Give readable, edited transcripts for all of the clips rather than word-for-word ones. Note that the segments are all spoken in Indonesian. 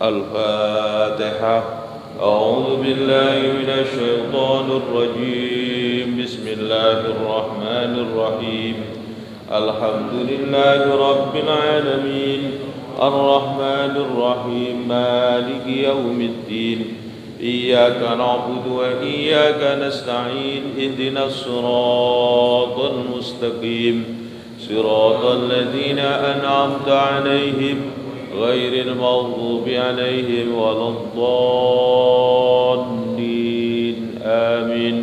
الفاتحة. أعوذ بالله من الشيطان الرجيم. بسم الله الرحمن الرحيم. الحمد لله رب العالمين الرحمن الرحيم مالك يوم الدين. إياك نعبد وإياك نستعين. اهدنا الصراط المستقيم صراط الذين أنعمت عليهم غير المغضوب عليهم ولا الضالين آمين.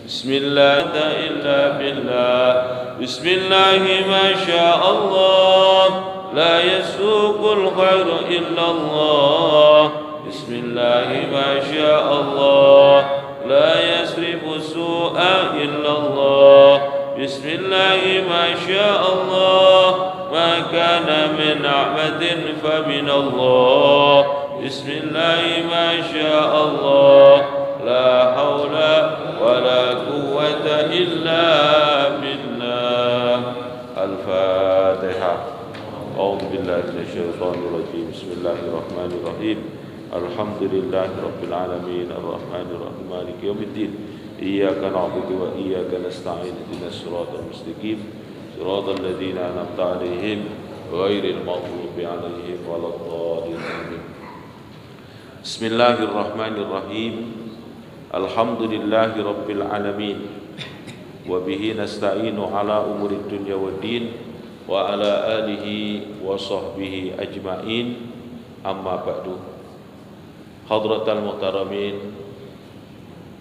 بسم الله إلا بالله. بسم الله ما شاء الله. لا يسوق الخير إلا الله. بسم الله ما شاء الله. لا يصرف السوء إلا الله. بسم الله ما شاء الله. ما كان من نعمة فمن الله. بسم الله ما شاء الله. لا حول ولا قوة إلا بالله. الفاتحة. أعوذ بالله من الشيطان الرجيم. بسم الله الرحمن الرحيم. الحمد لله رب العالمين الرحمن الرحيم مالك يوم الدين. إياك نعبد وإياك نستعين. اهدنا الصراط المستقيم صراط الذين أنعمت عليهم غير المغضوب عليهم ولا الضالين آمين. بسم الله الرحمن الرحيم. الحمد لله رب العالمين وبه نستعين على أمور الدنيا والدين وعلى آله وصحبه أجمعين. أما بعد. Hadratal muhtaramin,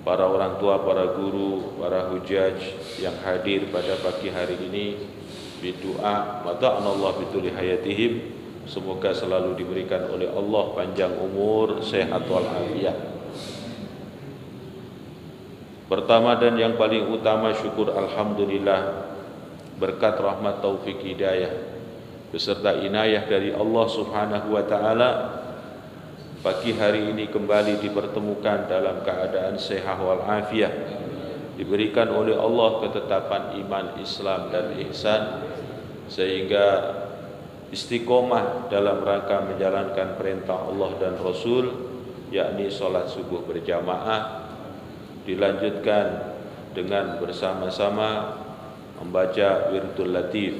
para orang tua, para guru, para hujaj yang hadir pada pagi hari ini, berdoa mata'anallah bituli hayatihim, semoga selalu diberikan oleh Allah panjang umur, sehat walafiat. Pertama dan yang paling utama syukur alhamdulillah berkat rahmat taufik hidayah beserta inayah dari Allah Subhanahu wa taala. Pagi hari ini kembali dipertemukan dalam keadaan sehat walafiat, diberikan oleh Allah ketetapan iman, Islam dan ihsan, sehingga istiqomah dalam rangka menjalankan perintah Allah dan Rasul, yakni sholat subuh berjamaah, dilanjutkan dengan bersama-sama membaca wirdul latif.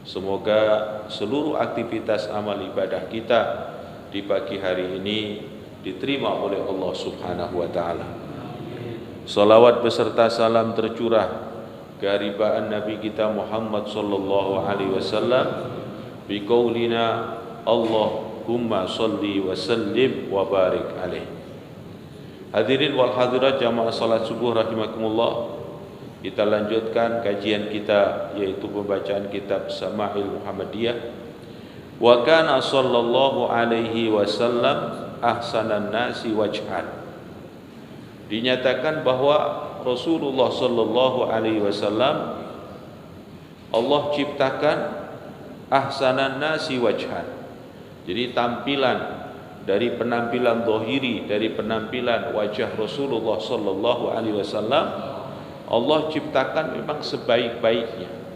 Semoga seluruh aktivitas amal ibadah kita di pagi hari ini diterima oleh Allah Subhanahu wa taala. Salawat beserta salam tercurah keharibaan Nabi kita Muhammad sallallahu alaihi wasallam bi qaulina Allahumma shalli wa sallim wa barik alaihi. Hadirin wal hadirat jamaah salat subuh rahimakumullah. Kita lanjutkan kajian kita, yaitu pembacaan kitab Sama'il Muhammadiyah. Wa kana sallallahu alaihi wasallam ahsanan nasi wajhan. Dinyatakan bahwa Rasulullah sallallahu alaihi wasallam Allah ciptakan ahsanan nasi wajhan. Jadi tampilan dari penampilan zahiri, dari penampilan wajah Rasulullah sallallahu alaihi wasallam, Allah ciptakan memang sebaik-baiknya.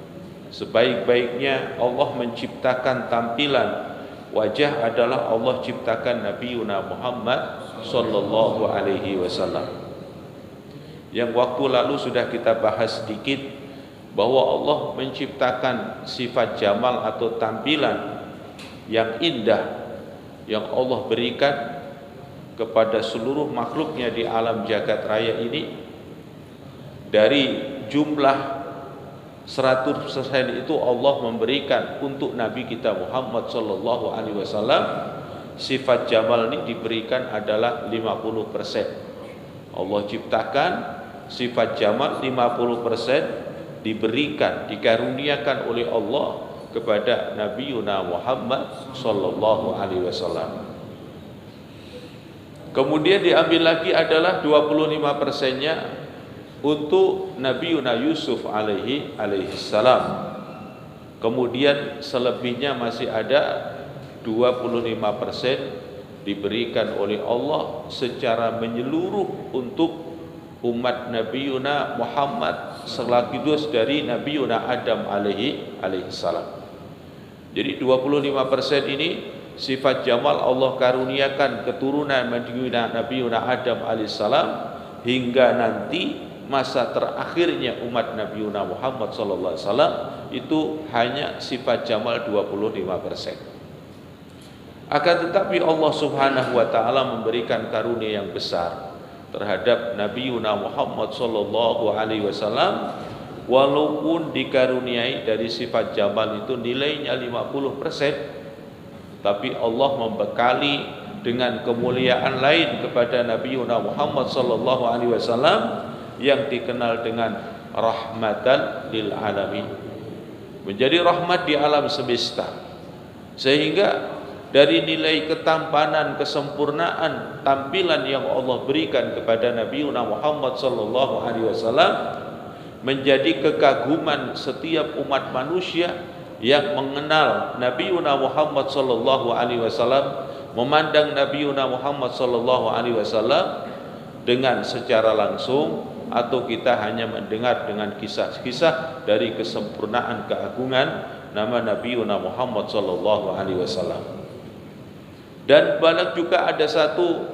Sebaik-baiknya Allah menciptakan tampilan wajah adalah Allah ciptakan Nabi Muhammad sallallahu alaihi wasallam. Yang waktu lalu sudah kita bahas sedikit bahwa Allah menciptakan sifat jamal atau tampilan yang indah yang Allah berikan kepada seluruh makhluknya di alam jagat raya ini. Dari jumlah 100% itu Allah memberikan untuk Nabi kita Muhammad sallallahu alaihi wasallam. Sifat jamal ini diberikan adalah 50%. Allah ciptakan sifat jamal 50% diberikan, dikaruniakan oleh Allah kepada Nabi Muhammad sallallahu alaihi wasallam. Kemudian diambil lagi adalah 25%-nya untuk Nabi Yusuf alaihi salam. Kemudian selebihnya masih ada 25% diberikan oleh Allah secara menyeluruh untuk umat Nabi Muhammad sekaligus dari Nabi Adam alaihi salam. Jadi 25% ini sifat jamal Allah karuniakan keturunan Nabiuna Adam alaihissalam hingga nanti masa terakhirnya umat Nabiuna Muhammad sallallahu alaihi wasallam itu hanya sifat jamal 25%. Akan tetapi Allah Subhanahu wa taala memberikan karunia yang besar terhadap Nabiuna Muhammad sallallahu alaihi wasallam, walaupun dikaruniai dari sifat jamal itu nilainya 50%, tapi Allah membekali dengan kemuliaan lain kepada Nabiuna Muhammad sallallahu alaihi wasallam yang dikenal dengan rahmatan lil alamin, menjadi rahmat di alam semesta. Sehingga dari nilai ketampanan, kesempurnaan tampilan yang Allah berikan kepada Nabiuna Muhammad sallallahu alaihi wasallam menjadi kekaguman setiap umat manusia yang mengenal Nabiuna Muhammad sallallahu alaihi wasallam, memandang Nabiuna Muhammad sallallahu alaihi wasallam dengan secara langsung, atau kita hanya mendengar dengan kisah-kisah dari kesempurnaan keagungan nama Nabiuna Muhammad sallallahu alaihi wasallam. Dan banyak juga ada satu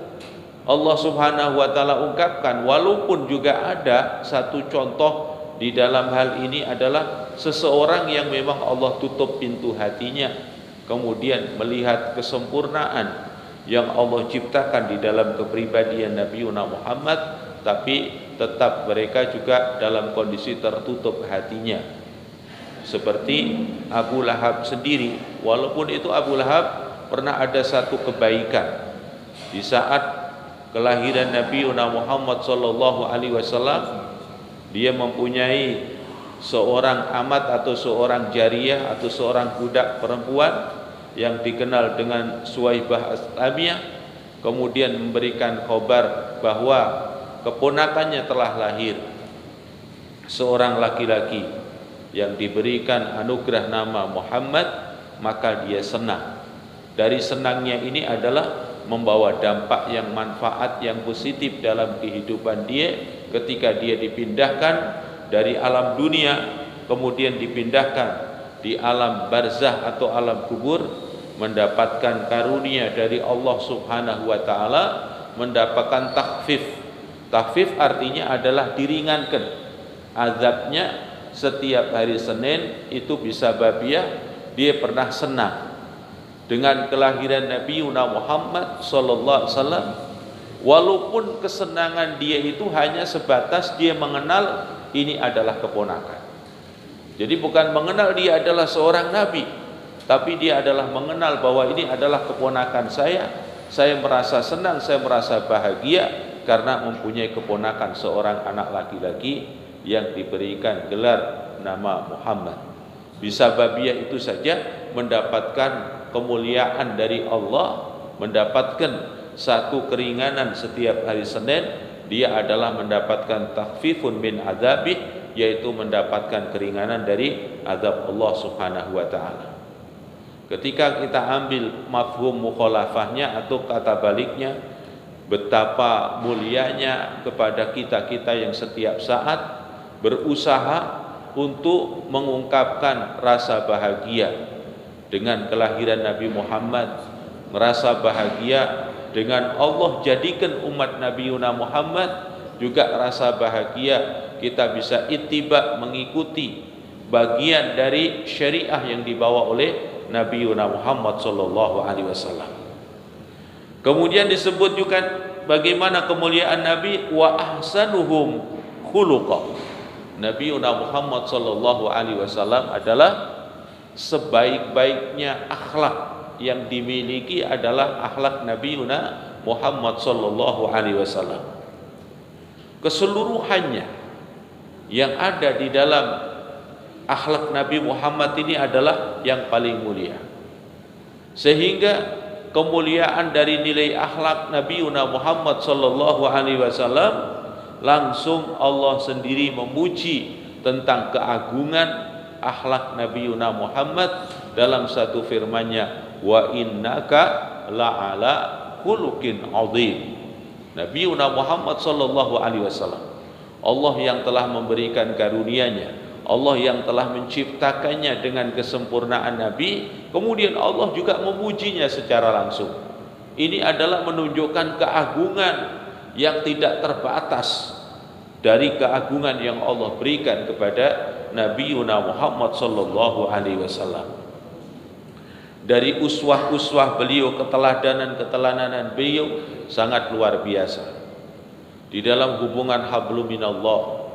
Allah Subhanahu wa taala ungkapkan, walaupun juga ada satu contoh di dalam hal ini adalah seseorang yang memang Allah tutup pintu hatinya, kemudian melihat kesempurnaan yang Allah ciptakan di dalam kepribadian Nabiuna Muhammad, tapi tetap mereka juga dalam kondisi tertutup hatinya. Seperti Abu Lahab sendiri, walaupun itu Abu Lahab pernah ada satu kebaikan di saat kelahiran Nabiuna Muhammad sallallahu alaihi wasallam, dia mempunyai seorang amat atau seorang jariyah atau seorang budak perempuan yang dikenal dengan Suwaibah Aslamiyah, kemudian memberikan kabar bahwa keponakannya telah lahir seorang laki-laki yang diberikan anugerah nama Muhammad, maka dia senang. Dari senangnya ini adalah membawa dampak yang manfaat yang positif dalam kehidupan dia ketika dia dipindahkan dari alam dunia kemudian dipindahkan di alam barzah atau alam kubur, mendapatkan karunia dari Allah Subhanahu wa taala, mendapatkan takhfif. Takhfif artinya adalah diringankan azabnya. Setiap hari Senin itu bisa babiah, dia pernah senang dengan kelahiran Nabiuna Muhammad sallallahu alaihi wasallam, walaupun kesenangan dia itu hanya sebatas dia mengenal ini adalah keponakan. Jadi bukan mengenal dia adalah seorang nabi, tapi dia adalah mengenal bahwa ini adalah keponakan saya. Saya merasa senang, saya merasa bahagia karena mempunyai keponakan seorang anak laki-laki yang diberikan gelar nama Muhammad. Bisa babiah itu saja mendapatkan kemuliaan dari Allah, mendapatkan satu keringanan setiap hari Senin, dia adalah mendapatkan takhfifun min adzabih, yaitu mendapatkan keringanan dari azab Allah Subhanahu wa taala. Ketika kita ambil mafhum mukhalafahnya atau kata baliknya, betapa mulianya kepada kita-kita yang setiap saat berusaha untuk mengungkapkan rasa bahagia dengan kelahiran Nabi Muhammad, merasa bahagia dengan Allah jadikan umat Nabiuna Muhammad, juga rasa bahagia kita bisa ittiba mengikuti bagian dari syariah yang dibawa oleh Nabiuna Muhammad sallallahu alaihi wasallam. Kemudian disebut juga bagaimana kemuliaan Nabi, wa ahsanuhum khuluqa. Nabiuna Muhammad sallallahu alaihi wasallam adalah sebaik-baiknya akhlak yang dimiliki adalah akhlak Nabiuna Muhammad sallallahu alaihi wasallam. Keseluruhannya yang ada di dalam akhlak Nabi Muhammad ini adalah yang paling mulia. Sehingga kemuliaan dari nilai akhlak Nabiuna Muhammad sallallahu alaihi wasallam langsung Allah sendiri memuji tentang keagungan akhlak Nabiuna Muhammad dalam satu firman-Nya, wa innaka la'ala khuluqin 'adzim. Nabiuna Muhammad sallallahu alaihi wasallam, Allah yang telah memberikan karunia-Nya Allah yang telah menciptakannya dengan kesempurnaan Nabi, kemudian Allah juga memujinya secara langsung. Ini adalah menunjukkan keagungan yang tidak terbatas dari keagungan yang Allah berikan kepada Nabi Muhammad sallallahu alaihi wasallam. Dari uswah-uswah beliau, keteladanan beliau sangat luar biasa. Di dalam hubungan hablum minallah,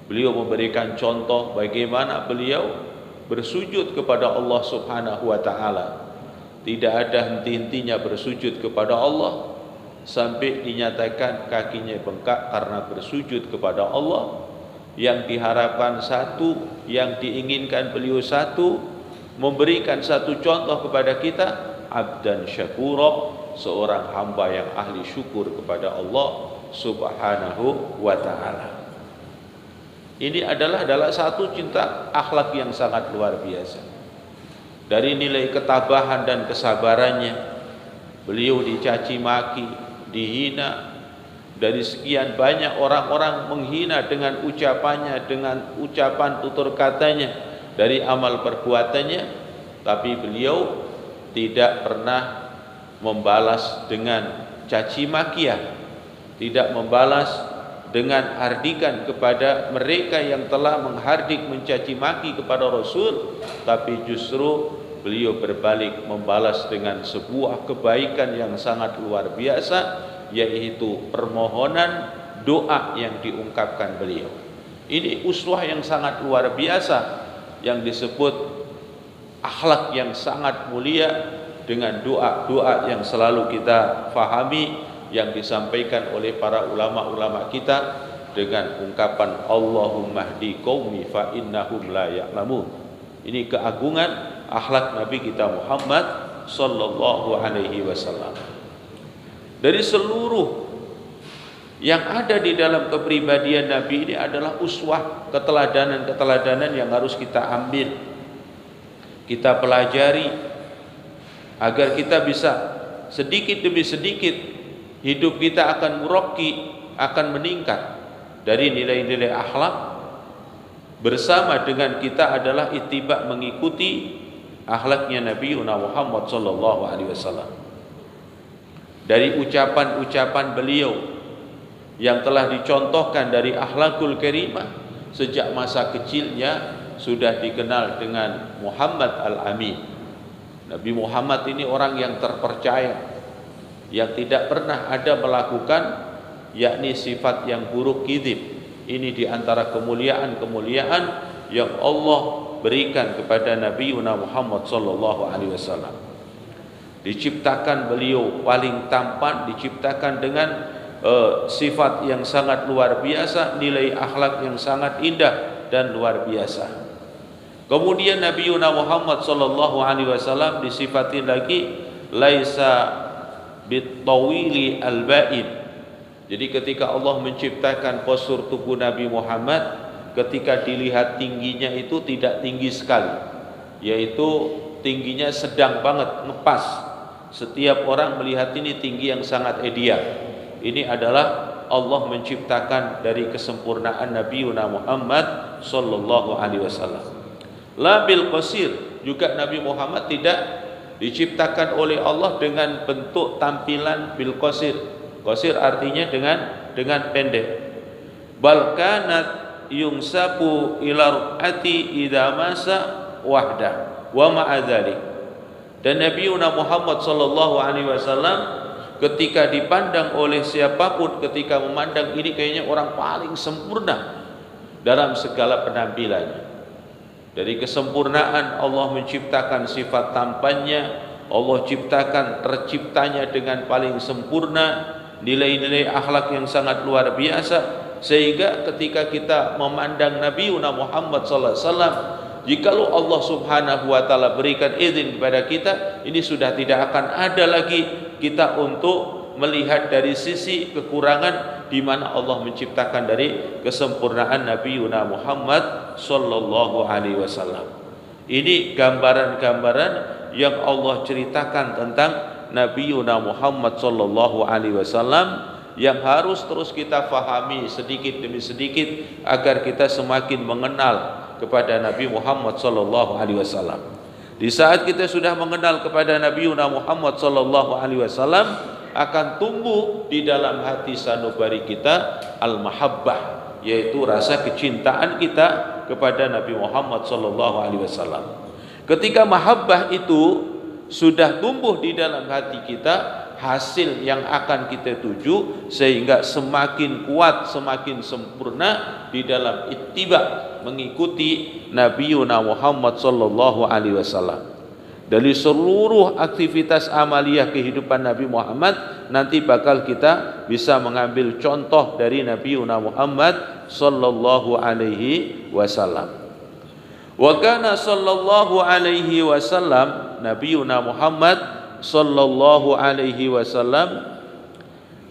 beliau memberikan contoh bagaimana beliau bersujud kepada Allah Subhanahu wa taala. Tidak ada henti-hentinya bersujud kepada Allah sampai dinyatakan kakinya bengkak karena bersujud kepada Allah. Yang diharapkan satu, yang diinginkan beliau satu, memberikan satu contoh kepada kita, abdan syakura, seorang hamba yang ahli syukur kepada Allah Subhanahu wa taala. Ini adalah satu cinta akhlak yang sangat luar biasa. Dari nilai ketabahan dan kesabarannya, beliau dicaci maki, dihina. Dari sekian banyak orang-orang menghina dengan ucapannya, dengan ucapan tutur katanya, dari amal perbuatannya, tapi beliau tidak pernah membalas dengan caci makian, tidak membalas dengan hardikan kepada mereka yang telah menghardik, mencaci maki kepada Rasul, tapi justru beliau berbalik membalas dengan sebuah kebaikan yang sangat luar biasa, yaitu permohonan doa yang diungkapkan beliau. Ini uswah yang sangat luar biasa, yang disebut akhlak yang sangat mulia, dengan doa-doa yang selalu kita fahami, yang disampaikan oleh para ulama-ulama kita dengan ungkapan Allahumma hdi qaumi fa innahum la ya'lamun. Ini keagungan akhlak Nabi kita Muhammad sallallahu alaihi wasallam. Dari seluruh yang ada di dalam kepribadian Nabi ini adalah uswah, keteladanan yang harus kita ambil, kita pelajari, agar kita bisa sedikit demi sedikit hidup kita akan muraqi, akan meningkat dari nilai-nilai akhlak. Bersama dengan kita adalah ittiba, mengikuti akhlaknya Nabi Muhammad sallallahu alaihi wasallam. Dari ucapan-ucapan beliau yang telah dicontohkan dari akhlakul karimah, sejak masa kecilnya sudah dikenal dengan Muhammad al-Amin. Nabi Muhammad ini orang yang terpercaya, yang tidak pernah ada melakukan yakni sifat yang buruk, kadzib. Ini diantara kemuliaan-kemuliaan yang Allah berikan kepada Nabi Muhammad sallallahu alaihi wasallam. Diciptakan beliau paling tampan, diciptakan dengan sifat yang sangat luar biasa, nilai akhlak yang sangat indah dan luar biasa. Kemudian Nabi Muhammad sallallahu alaihi wasallam disifati lagi laisa bitawili al-ba'in. Jadi ketika Allah menciptakan postur tubuh Nabi Muhammad, ketika dilihat tingginya itu tidak tinggi sekali, yaitu tingginya sedang banget, ngepas. Setiap orang melihat ini tinggi yang sangat ideal. Ini adalah Allah menciptakan dari kesempurnaan Nabi Muhammad sallallahu alaihi wasallam. La bil qasir, juga Nabi Muhammad tidak diciptakan oleh Allah dengan bentuk tampilan bil qasir. Qasir artinya dengan pendek. Bal kanat yungsabu ila ru'ati idza masa wahda wa ma'a dzalik. Dan Nabi Muhammad sallallahu alaihi wasallam ketika dipandang oleh siapapun, ketika memandang ini kayaknya orang paling sempurna dalam segala penampilannya. Dari kesempurnaan Allah menciptakan sifat tampannya, Allah ciptakan terciptanya dengan paling sempurna, nilai-nilai akhlak yang sangat luar biasa, sehingga ketika kita memandang Nabi Muhammad sallallahu alaihi wasallam, jikalau Allah Subhanahu wa taala berikan izin kepada kita, ini sudah tidak akan ada lagi kita untuk melihat dari sisi kekurangan, di mana Allah menciptakan dari kesempurnaan Nabi Muhammad sallallahu alaihi wasallam. Ini gambaran-gambaran yang Allah ceritakan tentang Nabi Muhammad sallallahu alaihi wasallam, yang harus terus kita fahami sedikit demi sedikit agar kita semakin mengenal kepada Nabi Muhammad sallallahu alaihi wasallam. Di saat kita sudah mengenal kepada Nabi Muhammad sallallahu alaihi wasallam, akan tumbuh di dalam hati sanubari kita al-mahabbah, yaitu rasa kecintaan kita kepada Nabi Muhammad sallallahu alaihi wasallam. Ketika mahabbah itu sudah tumbuh di dalam hati kita, hasil yang akan kita tuju sehingga semakin kuat, semakin sempurna di dalam ittiba, mengikuti Nabi Muhammad sallallahu alaihi wasallam. Dari seluruh aktivitas amaliyah kehidupan Nabi Muhammad, nanti bakal kita bisa mengambil contoh dari Nabi Muhammad sallallahu alaihi wasallam. Wa kana sallallahu alaihi wasallam, Nabi Muhammad sallallahu alaihi wasallam,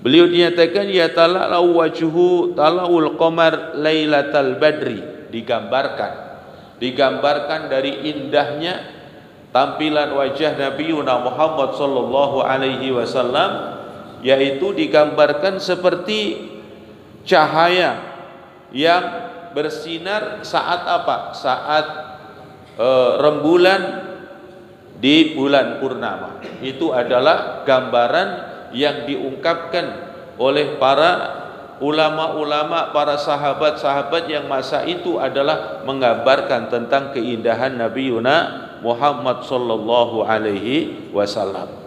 beliau dinyatakan ya tala'u wajhu tala'ul qamar lailatal badri, digambarkan dari indahnya tampilan wajah Nabi Muhammad sallallahu alaihi wasallam, yaitu digambarkan seperti cahaya yang bersinar saat apa? Saat rembulan di bulan purnama. Itu adalah gambaran yang diungkapkan oleh para ulama-ulama, para sahabat-sahabat yang masa itu adalah menggambarkan tentang keindahan Nabi Muhammad sallallahu alaihi wasallam.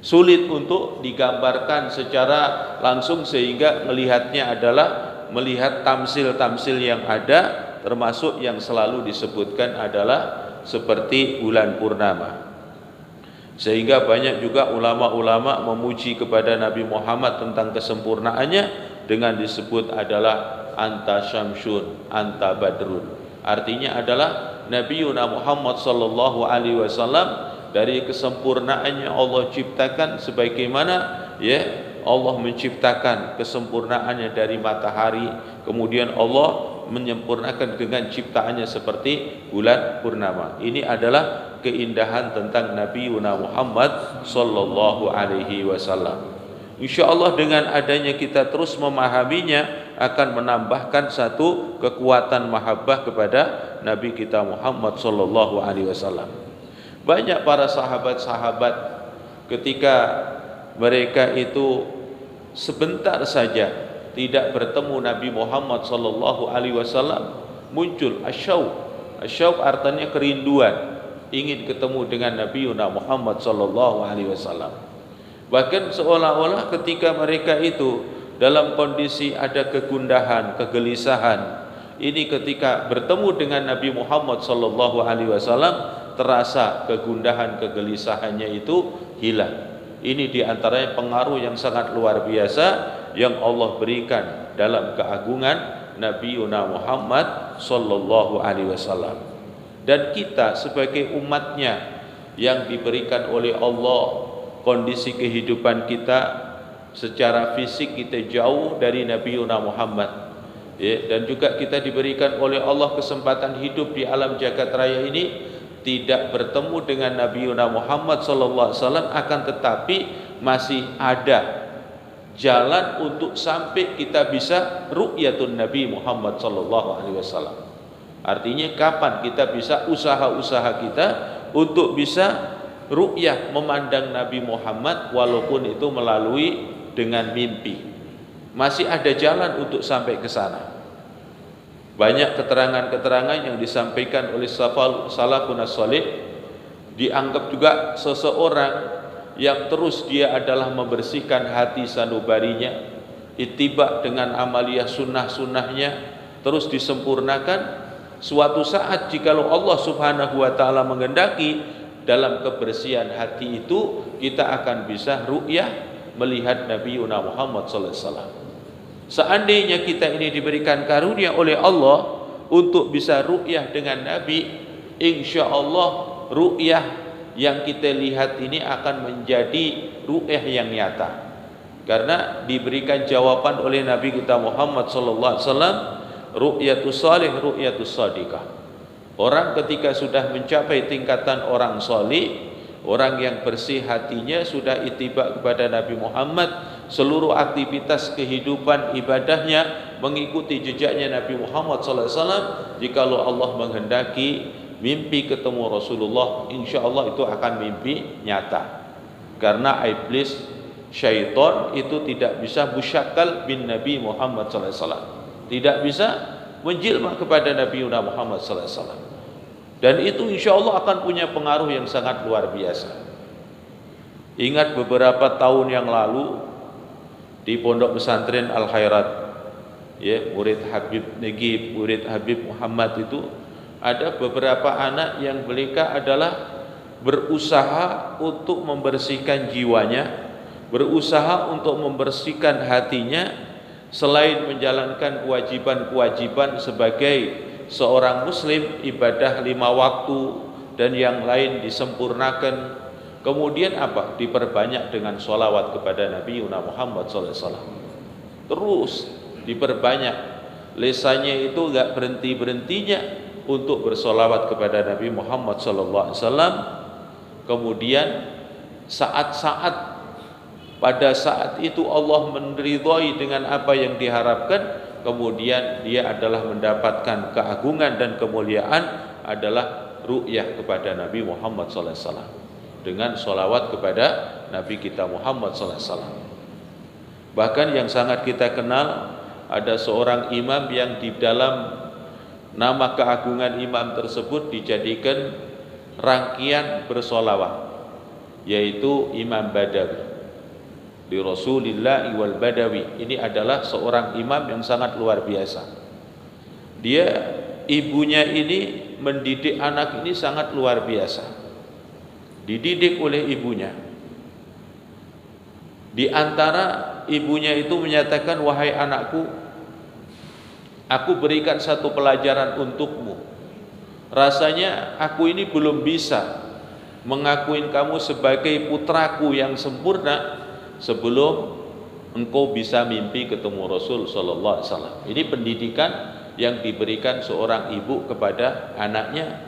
Sulit untuk digambarkan secara langsung, sehingga melihatnya adalah melihat tamsil-tamsil yang ada, termasuk yang selalu disebutkan adalah seperti bulan purnama. Sehingga banyak juga ulama-ulama memuji kepada Nabi Muhammad tentang kesempurnaannya dengan disebut adalah anta syamsun, anta badrun. Artinya adalah Nabi Muhammad sallallahu alaihi wasallam dari kesempurnaannya Allah ciptakan sebagaimana Allah menciptakan kesempurnaannya dari matahari, kemudian Allah menyempurnakan dengan ciptaannya seperti bulan purnama. Ini adalah keindahan tentang Nabi Muhammad sallallahu alaihi wasallam. Insyaallah dengan adanya kita terus memahaminya akan menambahkan satu kekuatan mahabbah kepada Nabi kita Muhammad sallallahu alaihi wasallam. Banyak para sahabat-sahabat ketika mereka itu sebentar saja tidak bertemu Nabi Muhammad sallallahu alaihi wasallam, muncul asyauq. Asyauq artinya kerinduan, ingin ketemu dengan Nabi Muhammad sallallahu alaihi wasallam. Bahkan seolah-olah ketika mereka itu dalam kondisi ada kegundahan, kegelisahan, ini ketika bertemu dengan Nabi Muhammad sallallahu alaihi wasallam terasa kegundahan, kegelisahannya itu hilang. Ini diantaranya pengaruh yang sangat luar biasa yang Allah berikan dalam keagungan Nabi Muhammad sallallahu alaihi wasallam. Dan kita sebagai umatnya yang diberikan oleh Allah kondisi kehidupan kita secara fisik kita jauh dari Nabi Muhammad, dan juga kita diberikan oleh Allah kesempatan hidup di alam jagat raya ini tidak bertemu dengan Nabi Muhammad sallallahu alaihi wasallam, akan tetapi masih ada jalan untuk sampai kita bisa ru'yatun Nabi Muhammad sallallahu alaihi wasallam. Artinya kapan kita bisa usaha-usaha kita untuk bisa ru'yah, memandang Nabi Muhammad walaupun itu melalui dengan mimpi. Masih ada jalan untuk sampai ke sana. Banyak keterangan-keterangan yang disampaikan oleh salafun as-salih, dianggap juga seseorang yang terus dia adalah membersihkan hati sanubarinya, ittiba dengan amaliyah sunnah-sunnahnya terus disempurnakan. Suatu saat jikalau Allah subhanahu wa ta'ala menghendaki, dalam kebersihan hati itu kita akan bisa ru'yah melihat Nabi Muhammad sallallahu alaihi wasallam. Seandainya kita ini diberikan karunia oleh Allah untuk bisa ru'yah dengan Nabi, insya Allah ru'yah yang kita lihat ini akan menjadi ru'yah yang nyata, karena diberikan jawaban oleh Nabi kita Muhammad sallallahu alaihi wasallam, ru'yatus salih, ru'yatus shadiqah. Orang ketika sudah mencapai tingkatan orang salih, orang yang bersih hatinya, sudah ittiba kepada Nabi Muhammad, seluruh aktivitas kehidupan ibadahnya mengikuti jejaknya Nabi Muhammad SAW. Jikalau Allah menghendaki mimpi ketemu Rasulullah, insya Allah itu akan mimpi nyata. Karena iblis, syaitan itu tidak bisa musyakal bin Nabi Muhammad SAW, tidak bisa menjilma kepada Nabi Muhammad SAW. Dan itu insya Allah akan punya pengaruh yang sangat luar biasa. Ingat beberapa tahun yang lalu di Pondok Pesantren Al Khairat, ya, murid Habib Negib, murid Habib Muhammad, itu ada beberapa anak yang mereka adalah berusaha untuk membersihkan jiwanya, berusaha untuk membersihkan hatinya, selain menjalankan kewajiban-kewajiban sebagai seorang muslim, ibadah 5 waktu dan yang lain disempurnakan. Kemudian apa? Diperbanyak dengan sholawat kepada Nabi Muhammad SAW. Terus diperbanyak, lisannya itu gak berhenti-berhentinya untuk bersolawat kepada Nabi Muhammad SAW. Kemudian pada saat itu Allah meridhai dengan apa yang diharapkan. Kemudian dia adalah mendapatkan keagungan dan kemuliaan adalah ru'yah kepada Nabi Muhammad SAW dengan sholawat kepada Nabi kita Muhammad SAW. Bahkan yang sangat kita kenal, ada seorang imam yang di dalam nama keagungan imam tersebut dijadikan rangkaian bersolawat, yaitu Imam Badawi di Rasulillah wal Badawi. Ini adalah seorang imam yang sangat luar biasa. Ibunya ini mendidik anak ini sangat luar biasa, dididik oleh ibunya. Di antara ibunya itu menyatakan, wahai anakku, aku berikan satu pelajaran untukmu. Rasanya aku ini belum bisa mengakuin kamu sebagai putraku yang sempurna sebelum engkau bisa mimpi ketemu Rasul sallallahu alaihi wasallam. Ini pendidikan yang diberikan seorang ibu kepada anaknya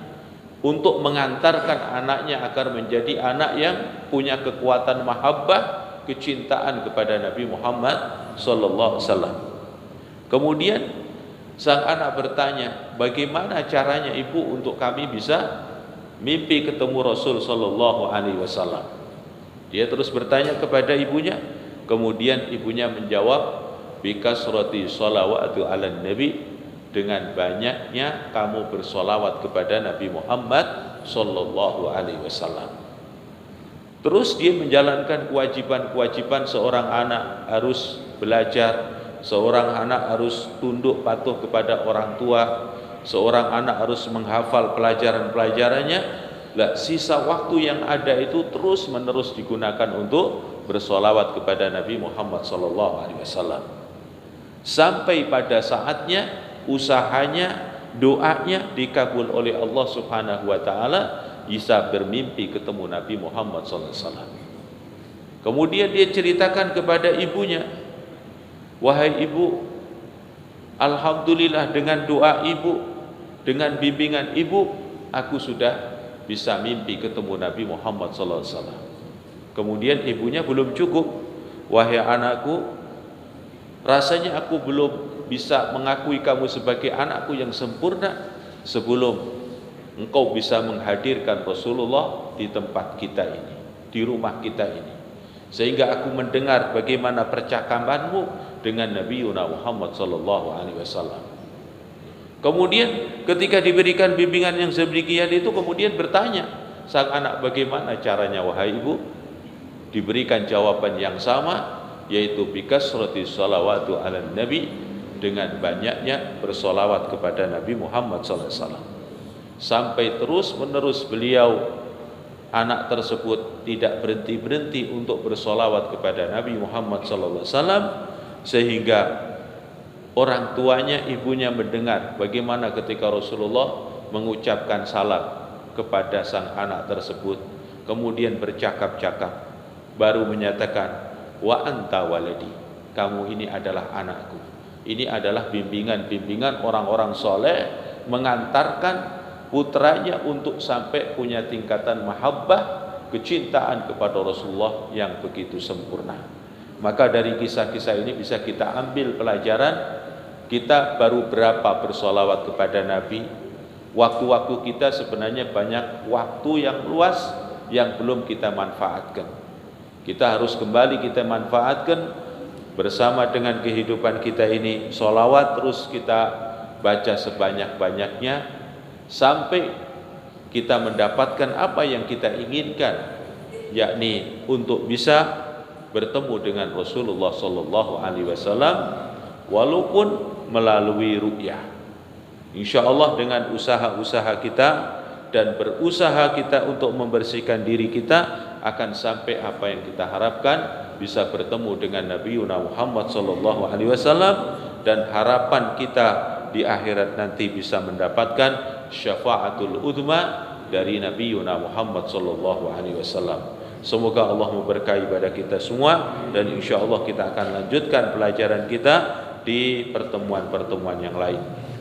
untuk mengantarkan anaknya agar menjadi anak yang punya kekuatan mahabbah, kecintaan kepada Nabi Muhammad sallallahu alaihi wasallam. Kemudian sang anak bertanya, bagaimana caranya ibu untuk kami bisa mimpi ketemu Rasul sallallahu alaihi wasallam? Dia terus bertanya kepada ibunya. Kemudian ibunya menjawab, bikasrati sholawatu ala nabi, dengan banyaknya kamu bersolawat kepada Nabi Muhammad sallallahu alaihi wasallam. Terus dia menjalankan kewajiban-kewajiban. Seorang anak harus belajar, seorang anak harus tunduk patuh kepada orang tua, seorang anak harus menghafal pelajaran-pelajarannya. Sisa waktu yang ada itu terus menerus digunakan untuk bersolawat kepada Nabi Muhammad sallallahu alaihi wasallam. Sampai pada saatnya usahanya, doanya dikabul oleh Allah Subhanahu wa taala, bisa bermimpi ketemu Nabi Muhammad SAW. Kemudian dia ceritakan kepada ibunya, wahai ibu, alhamdulillah dengan doa ibu, dengan bimbingan ibu, aku sudah bisa mimpi ketemu Nabi Muhammad SAW. Kemudian ibunya belum cukup, wahai anakku, rasanya aku belum bisa mengakui kamu sebagai anakku yang sempurna sebelum engkau bisa menghadirkan Rasulullah di tempat kita ini, di rumah kita ini, sehingga aku mendengar bagaimana percakapanmu dengan Nabi Muhammad SAW. Kemudian ketika diberikan bimbingan yang sedemikian itu, kemudian bertanya sang anak, bagaimana caranya wahai ibu? Diberikan jawaban yang sama, yaitu bikasrati sholawatu ala nabi, dengan banyaknya bersolawat kepada Nabi Muhammad SAW. Sampai terus menerus beliau, anak tersebut, tidak berhenti-berhenti untuk bersolawat kepada Nabi Muhammad SAW, sehingga orang tuanya, ibunya mendengar bagaimana ketika Rasulullah mengucapkan salam kepada sang anak tersebut, kemudian bercakap-cakap, baru menyatakan, wa anta waladi, kamu ini adalah anakku. Ini adalah bimbingan-bimbingan orang-orang soleh mengantarkan putranya untuk sampai punya tingkatan mahabbah, kecintaan kepada Rasulullah yang begitu sempurna. Maka dari kisah-kisah ini bisa kita ambil pelajaran Kita baru berapa bersolawat kepada Nabi? Waktu-waktu kita sebenarnya banyak waktu yang luas yang belum kita manfaatkan. Kita harus kembali kita manfaatkan bersama dengan kehidupan kita ini. Solawat terus kita baca sebanyak-banyaknya sampai kita mendapatkan apa yang kita inginkan, yakni untuk bisa bertemu dengan Rasulullah sallallahu alaihi wasallam walaupun melalui ru'yah. Insyaallah dengan usaha-usaha kita dan berusaha kita untuk membersihkan diri kita akan sampai apa yang kita harapkan, bisa bertemu dengan Nabi Muhammad sallallahu alaihi wasallam, dan harapan kita di akhirat nanti bisa mendapatkan syafaatul uzma dari Nabi Muhammad sallallahu alaihi wasallam. Semoga Allah memberkahi pada kita semua, dan insyaallah kita akan lanjutkan pelajaran kita di pertemuan-pertemuan yang lain.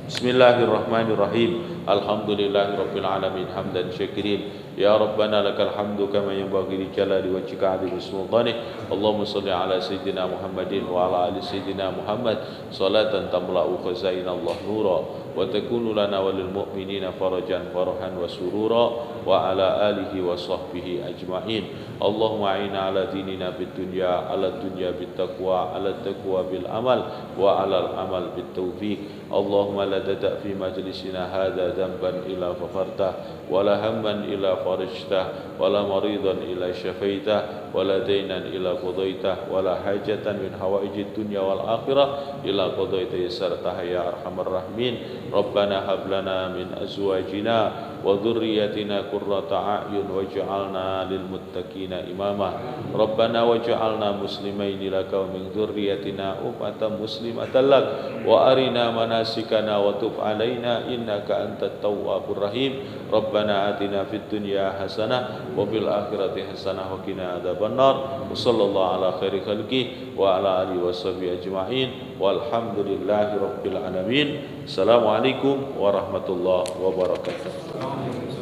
Bismillahirrahmanirrahim. Alhamdulillahirabbil alamin hamdan syakirin. Ya Rabbana lakal hamdu kama yanbaghi li jalali wajhika 'azimi sultanik. Allahumma shalli ala sayyidina Muhammadin wa ala ali sayyidina Muhammad salatan tamla'u khazainallah nura wa takunu lana walil mu'minina farajan farhan wa surura wa ala alihi wa sahbihi ajma'in. Allahumma a'inna ala dinina bid dunya ala dunya bit taqwa ala taqwa bil amal wa ala al amal bit taufiq. Allahumma la tada' fi majlisina hadha dhanban illa ghafartah wa la hamman illa farajtah wa la maridan illa syafaitah wa la daynan illa qadaitah wa la hajatan min hawaijid dunya wal akhirah illa qadaita yassartah ya arhamar rahimin. Rabbana hab lana min azwajina wa dhurriyyatina qurrata a'yun waj'alna lil muttaqina imama. Rabbana waj'alna muslimaini laka wa min dhurriyyatina ummatan muslimatan lak wa arina manasikana wa tub alaina innaka antat tawwabur rahim. Rabbana atina fid dunya hasanah wa fil akhirati hasanah wa qina adzabannar. Wa sallallahu ala khairi khalqi wa ala alihi washabihi ajma'in walhamdulillahi rabbil alamin. Assalamualaikum warahmatullahi wabarakatuh.